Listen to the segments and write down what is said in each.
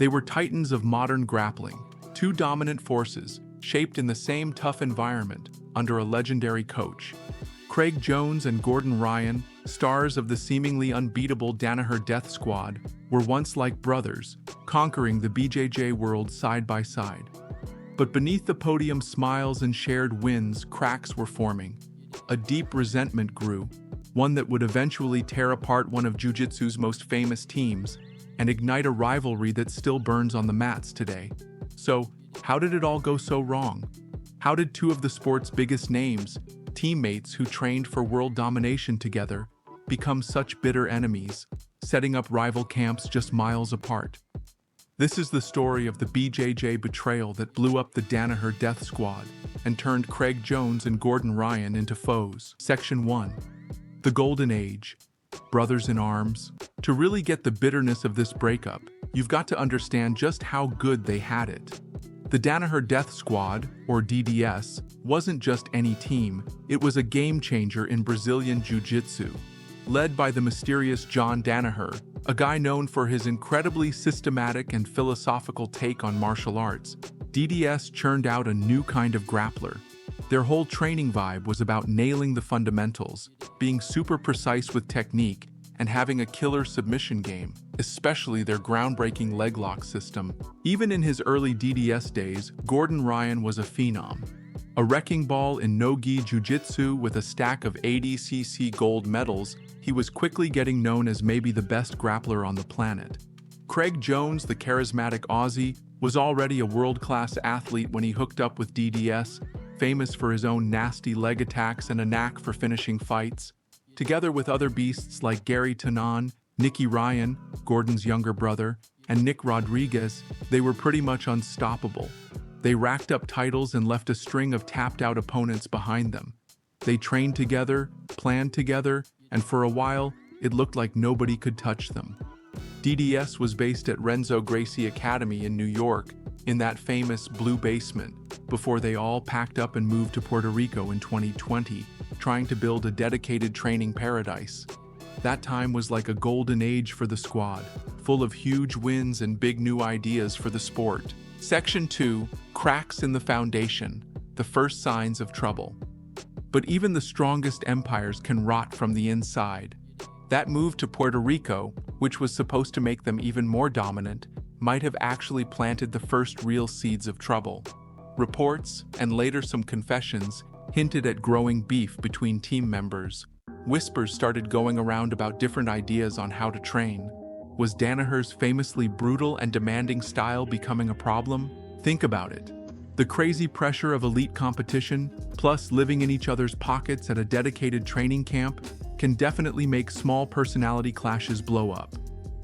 They were titans of modern grappling, two dominant forces, shaped in the same tough environment under a legendary coach. Craig Jones and Gordon Ryan, stars of the seemingly unbeatable Danaher Death Squad, were once like brothers, conquering the BJJ world side by side. But beneath the podium smiles and shared wins, cracks were forming. A deep resentment grew, one that would eventually tear apart one of jiu-jitsu's most famous teams and ignite a rivalry that still burns on the mats today. So, how did it all go so wrong? How did two of the sport's biggest names, teammates who trained for world domination together, become such bitter enemies, setting up rival camps just miles apart? This is the story of the BJJ Betrayal that blew up the Danaher Death Squad and turned Craig Jones and Gordon Ryan into foes. Section 1. The Golden Age. Brothers in arms. To really get the bitterness of this breakup, you've got to understand just how good they had it. The Danaher Death Squad, or DDS, wasn't just any team, it was a game-changer in Brazilian jiu-jitsu. Led by the mysterious John Danaher, a guy known for his incredibly systematic and philosophical take on martial arts, DDS churned out a new kind of grappler. Their whole training vibe was about nailing the fundamentals, being super precise with technique, and having a killer submission game, especially their groundbreaking leg lock system. Even in his early DDS days, Gordon Ryan was a phenom. A wrecking ball in no-gi jiu-jitsu with a stack of 80cc gold medals, he was quickly getting known as maybe the best grappler on the planet. Craig Jones, the charismatic Aussie, was already a world-class athlete when he hooked up with DDS, famous for his own nasty leg attacks and a knack for finishing fights. Together with other beasts like Gary Tanan, Nicky Ryan, Gordon's younger brother, and Nick Rodriguez, they were pretty much unstoppable. They racked up titles and left a string of tapped-out opponents behind them. They trained together, planned together, and for a while, it looked like nobody could touch them. DDS was based at Renzo Gracie Academy in New York, in that famous blue basement, before they all packed up and moved to Puerto Rico in 2020, trying to build a dedicated training paradise. That time was like a golden age for the squad, full of huge wins and big new ideas for the sport. Section 2. Cracks in the foundation. The first signs of trouble. But even the strongest empires can rot from the inside. That move to Puerto Rico, which was supposed to make them even more dominant, might have actually planted the first real seeds of trouble. Reports, and later some confessions, hinted at growing beef between team members. Whispers started going around about different ideas on how to train. Was Danaher's famously brutal and demanding style becoming a problem? Think about it. The crazy pressure of elite competition, plus living in each other's pockets at a dedicated training camp, can definitely make small personality clashes blow up.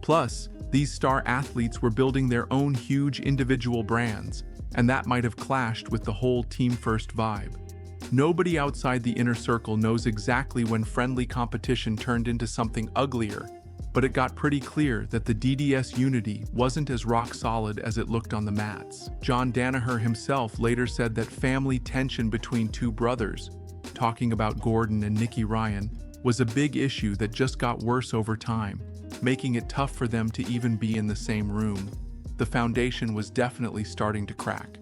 Plus, these star athletes were building their own huge individual brands, and that might have clashed with the whole team-first vibe. Nobody outside the inner circle knows exactly when friendly competition turned into something uglier, but it got pretty clear that the DDS unity wasn't as rock-solid as it looked on the mats. John Danaher himself later said that family tension between two brothers, talking about Gordon and Nicky Ryan, was a big issue that just got worse over time, making it tough for them to even be in the same room. The foundation was definitely starting to crack.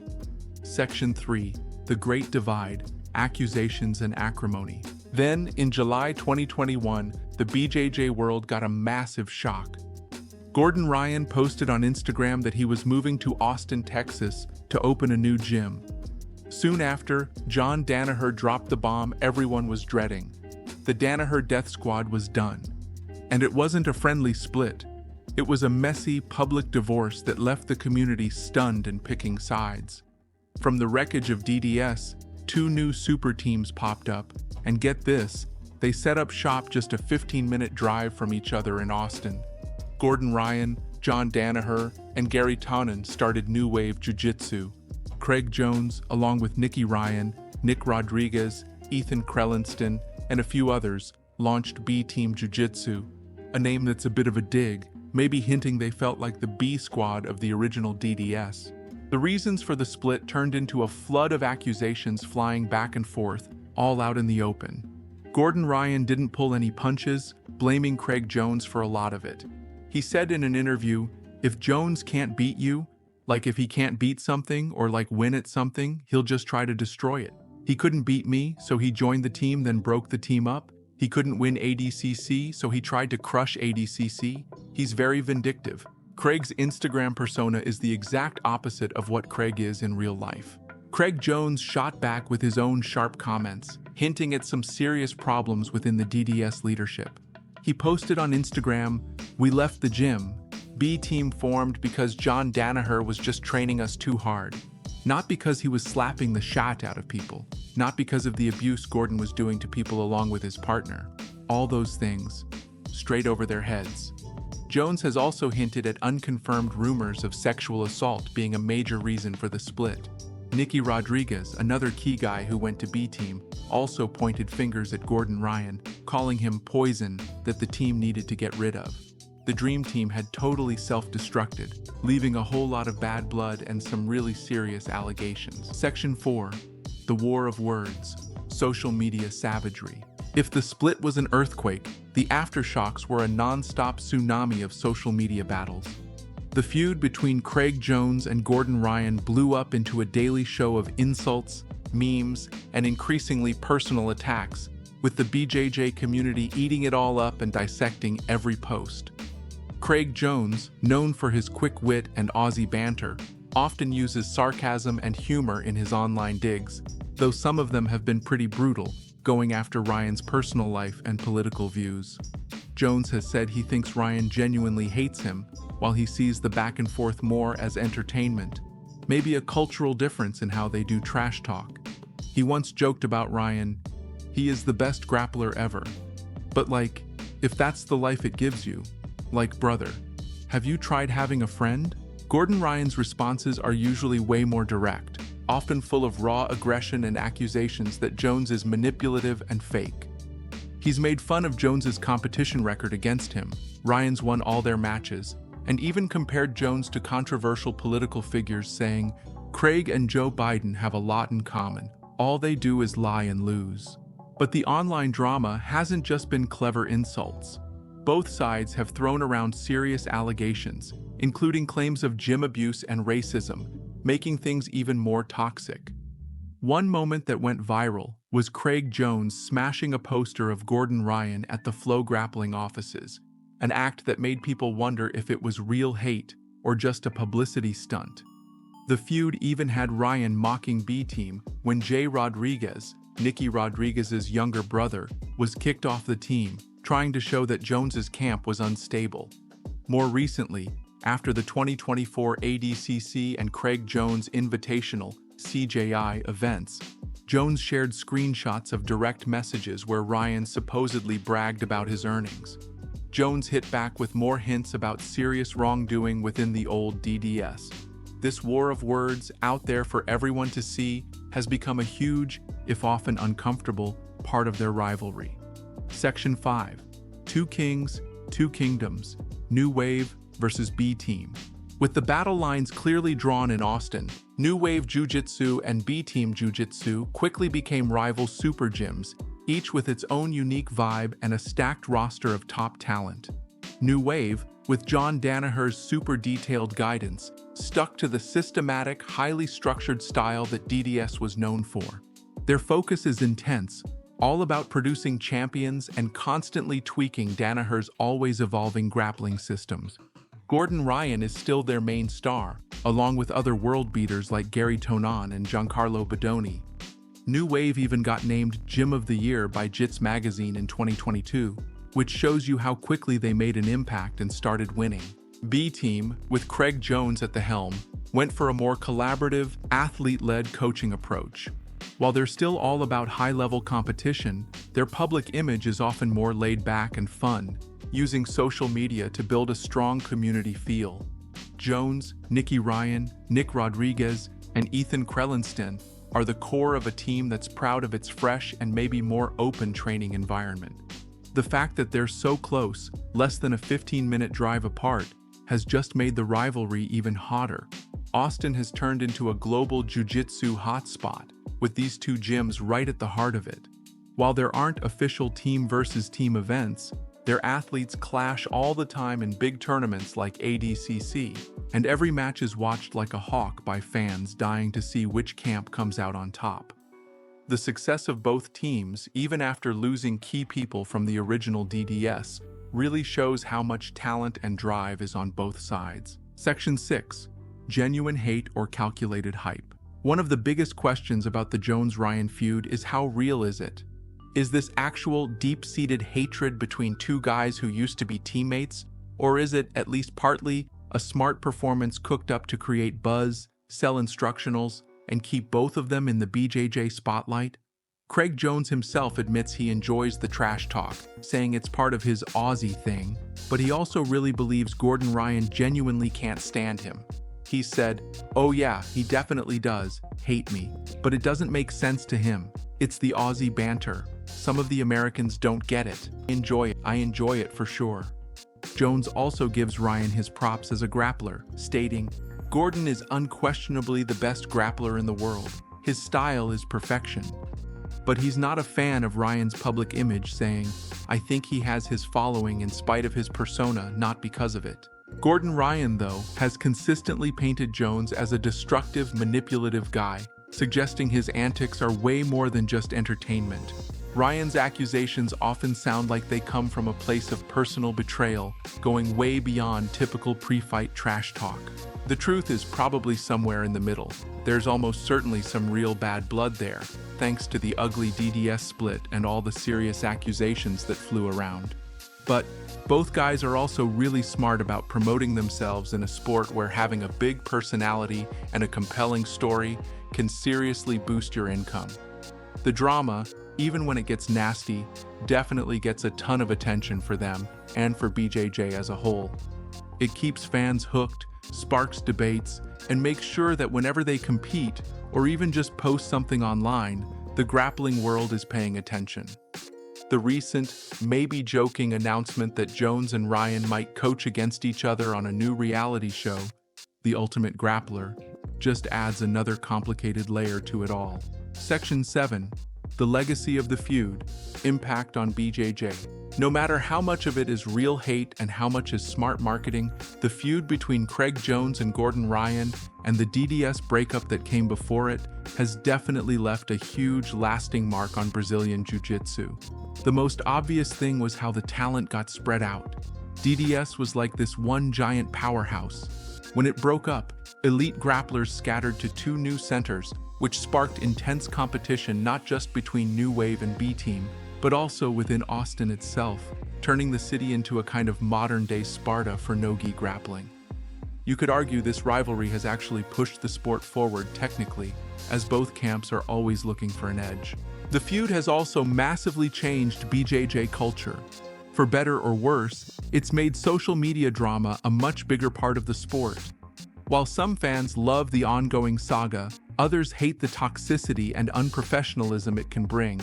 Section 3. The Great Divide. Accusations and acrimony. Then, in July 2021, the BJJ world got a massive shock. Gordon Ryan posted on Instagram that he was moving to Austin, Texas, to open a new gym. Soon after, John Danaher dropped the bomb everyone was dreading. The Danaher Death Squad was done. And it wasn't a friendly split. It was a messy, public divorce that left the community stunned and picking sides. From the wreckage of DDS, two new super teams popped up, and get this, they set up shop just a 15-minute drive from each other in Austin. Gordon Ryan, John Danaher, and Gary Tanan started New Wave Jiu-Jitsu. Craig Jones, along with Nicky Ryan, Nick Rodriguez, Ethan Krellinston, and a few others, launched B-Team Jiu-Jitsu, a name that's a bit of a dig, maybe hinting they felt like the B squad of the original DDS. The reasons for the split turned into a flood of accusations flying back and forth, all out in the open. Gordon Ryan didn't pull any punches, blaming Craig Jones for a lot of it. He said in an interview, If Jones can't beat you, like if he can't beat something or like win at something, he'll just try to destroy it. He couldn't beat me, so he joined the team, then broke the team up. He couldn't win ADCC, so he tried to crush ADCC. He's very vindictive. Craig's Instagram persona is the exact opposite of what Craig is in real life. Craig Jones shot back with his own sharp comments, hinting at some serious problems within the DDS leadership. He posted on Instagram, "We left the gym. B team formed because John Danaher was just training us too hard. Not because he was slapping the shit out of people. Not because of the abuse Gordon was doing to people along with his partner. All those things. Straight over their heads." Jones has also hinted at unconfirmed rumors of sexual assault being a major reason for the split. Nicky Rodriguez, another key guy who went to B team, also pointed fingers at Gordon Ryan, calling him poison that the team needed to get rid of. The Dream Team had totally self-destructed, leaving a whole lot of bad blood and some really serious allegations. Section 4. The War of Words. Social media savagery. If the split was an earthquake, the aftershocks were a non-stop tsunami of social media battles. The feud between Craig Jones and Gordon Ryan blew up into a daily show of insults, memes, and increasingly personal attacks, with the BJJ community eating it all up and dissecting every post. Craig Jones, known for his quick wit and Aussie banter, often uses sarcasm and humor in his online digs, though some of them have been pretty brutal, going after Ryan's personal life and political views. Jones has said he thinks Ryan genuinely hates him, while he sees the back and forth more as entertainment, maybe a cultural difference in how they do trash talk. He once joked about Ryan, "He is the best grappler ever." But like, if that's the life it gives you, like, brother, have you tried having a friend? Gordon Ryan's responses are usually way more direct, often full of raw aggression and accusations that Jones is manipulative and fake. He's made fun of Jones's competition record against him. Ryan's won all their matches, and even compared Jones to controversial political figures, saying, "Craig and Joe Biden have a lot in common. All they do is lie and lose." But the online drama hasn't just been clever insults. Both sides have thrown around serious allegations, including claims of gym abuse and racism, making things even more toxic. One moment that went viral was Craig Jones smashing a poster of Gordon Ryan at the Flow Grappling offices, an act that made people wonder if it was real hate or just a publicity stunt. The feud even had Ryan mocking B Team when Jay Rodriguez, Nicky Rodriguez's younger brother, was kicked off the team, trying to show that Jones's camp was unstable. More recently, after the 2024 ADCC and Craig Jones Invitational (CJI) events, Jones shared screenshots of direct messages where Ryan supposedly bragged about his earnings. Jones hit back with more hints about serious wrongdoing within the old DDS. This war of words, out there for everyone to see, has become a huge, if often uncomfortable, part of their rivalry. Section 5. Two Kings, Two Kingdoms, New Wave versus B Team. With the battle lines clearly drawn in Austin, New Wave Jiu-Jitsu and B Team Jiu-Jitsu quickly became rival super gyms, each with its own unique vibe and a stacked roster of top talent. New Wave, with John Danaher's super detailed guidance, stuck to the systematic, highly structured style that DDS was known for. Their focus is intense, all about producing champions and constantly tweaking Danaher's always evolving grappling systems. Gordon Ryan is still their main star, along with other world beaters like Gary Tonon and Giancarlo Bodoni. New Wave even got named Gym of the Year by JITS magazine in 2022, which shows you how quickly they made an impact and started winning. B Team, with Craig Jones at the helm, went for a more collaborative, athlete-led coaching approach. While they're still all about high-level competition, their public image is often more laid-back and fun, using social media to build a strong community feel. Jones, Nicky Ryan, Nick Rodriguez, and Ethan Krellensten are the core of a team that's proud of its fresh and maybe more open training environment. The fact that they're so close, less than a 15-minute drive apart, has just made the rivalry even hotter. Austin has turned into a global jiu-jitsu hotspot, with these two gyms right at the heart of it. While there aren't official team versus team events, Their athletes clash all the time in big tournaments like ADCC, and every match is watched like a hawk by fans dying to see which camp comes out on top. The success of both teams, even after losing key people from the original DDS, really shows how much talent and drive is on both sides. Section 6. Genuine hate or calculated hype. One of the biggest questions about the Jones-Ryan feud is how real is it? Is this actual deep-seated hatred between two guys who used to be teammates, or is it, at least partly, a smart performance cooked up to create buzz, sell instructionals, and keep both of them in the BJJ spotlight? Craig Jones himself admits he enjoys the trash talk, saying it's part of his Aussie thing, but he also really believes Gordon Ryan genuinely can't stand him. He said, "Oh yeah, he definitely does, hate me, but it doesn't make sense to him. It's the Aussie banter. Some of the Americans don't get it. I enjoy it for sure." Jones also gives Ryan his props as a grappler, stating, "Gordon is unquestionably the best grappler in the world. His style is perfection." But he's not a fan of Ryan's public image, saying, "I think he has his following in spite of his persona, not because of it." Gordon Ryan, though, has consistently painted Jones as a destructive, manipulative guy, suggesting his antics are way more than just entertainment. Ryan's accusations often sound like they come from a place of personal betrayal, going way beyond typical pre-fight trash talk. The truth is probably somewhere in the middle. There's almost certainly some real bad blood there, thanks to the ugly DDS split and all the serious accusations that flew around. But both guys are also really smart about promoting themselves in a sport where having a big personality and a compelling story can seriously boost your income. The drama, even when it gets nasty, definitely gets a ton of attention for them and for BJJ as a whole. It keeps fans hooked, sparks debates, and makes sure that whenever they compete, or even just post something online, the grappling world is paying attention. The recent, maybe joking announcement that Jones and Ryan might coach against each other on a new reality show, The Ultimate Grappler, just adds another complicated layer to it all. Section 7. The legacy of the feud, impact on BJJ. No matter how much of it is real hate and how much is smart marketing, the feud between Craig Jones and Gordon Ryan and the DDS breakup that came before it has definitely left a huge lasting mark on Brazilian jiu-jitsu. The most obvious thing was how the talent got spread out. DDS was like this one giant powerhouse. When it broke up, elite grapplers scattered to two new centers, which sparked intense competition not just between New Wave and B-Team, but also within Austin itself, turning the city into a kind of modern-day Sparta for no-gi grappling. You could argue this rivalry has actually pushed the sport forward technically, as both camps are always looking for an edge. The feud has also massively changed BJJ culture. For better or worse, it's made social media drama a much bigger part of the sport. While some fans love the ongoing saga, others hate the toxicity and unprofessionalism it can bring,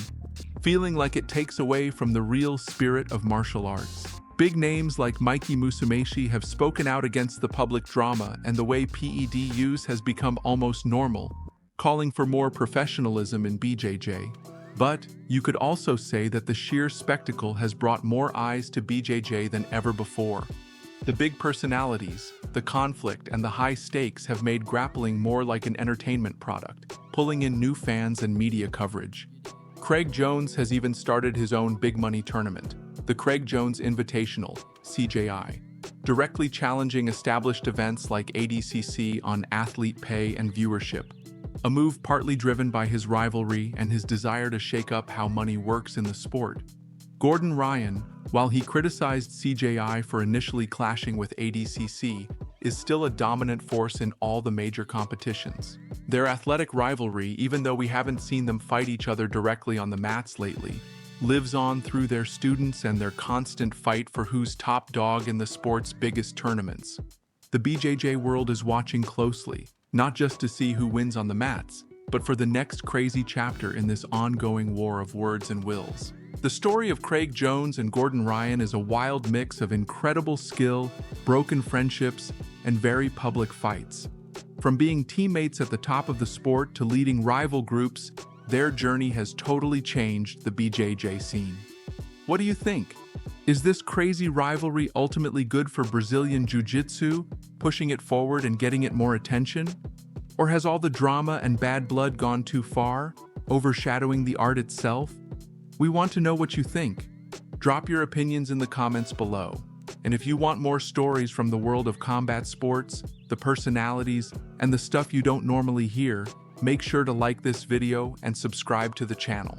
feeling like it takes away from the real spirit of martial arts. Big names like Mikey Musumeci have spoken out against the public drama and the way PED use has become almost normal, calling for more professionalism in BJJ. But you could also say that the sheer spectacle has brought more eyes to BJJ than ever before. The big personalities, the conflict, and the high stakes have made grappling more like an entertainment product, pulling in new fans and media coverage. Craig Jones has even started his own big money tournament, the Craig Jones Invitational, CJI, directly challenging established events like ADCC on athlete pay and viewership, a move partly driven by his rivalry and his desire to shake up how money works in the sport. Gordon Ryan, while he criticized CJI for initially clashing with ADCC, is still a dominant force in all the major competitions. Their athletic rivalry, even though we haven't seen them fight each other directly on the mats lately, lives on through their students and their constant fight for who's top dog in the sport's biggest tournaments. The BJJ world is watching closely, not just to see who wins on the mats, but for the next crazy chapter in this ongoing war of words and wills. The story of Craig Jones and Gordon Ryan is a wild mix of incredible skill, broken friendships, and very public fights. From being teammates at the top of the sport to leading rival groups, their journey has totally changed the BJJ scene. What do you think? Is this crazy rivalry ultimately good for Brazilian jiu-jitsu, pushing it forward and getting it more attention? Or has all the drama and bad blood gone too far, overshadowing the art itself? We want to know what you think. Drop your opinions in the comments below. And if you want more stories from the world of combat sports, the personalities, and the stuff you don't normally hear, make sure to like this video and subscribe to the channel.